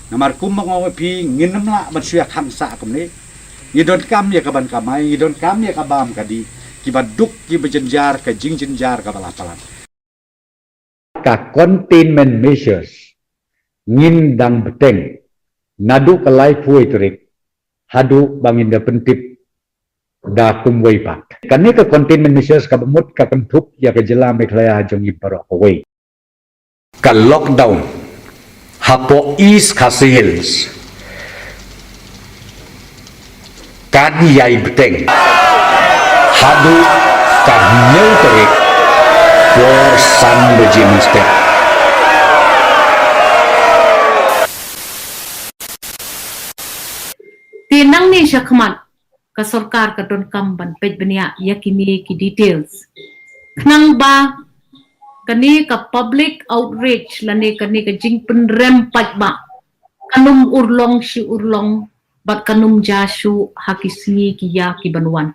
Namar kumang pi nginam la ban suya khamsa kumni ngidon kam ya kaban kamai ngidon kam ya kabam kadi kibaduk kibajenjar ka jingjenjar ka balapalan ka containment measures ngin dang beteng nadu kalai puai terik hadu bangin da pentip da kumway pat kani ka containment measures ka bamut ka pentup ya ka jela meklaya jongi barok away ka lockdown hapo east hills kadi yai beteng hadu ka nyau terik for san bejim step tinang ni syakmat ka sarkar ka don kamban pej benia yakini ki details knang ba kani ka public outreach lani kani ka jing penrem paj ba kanum urlong si urlong bat kanum jasu hakisi ki ya ki banwan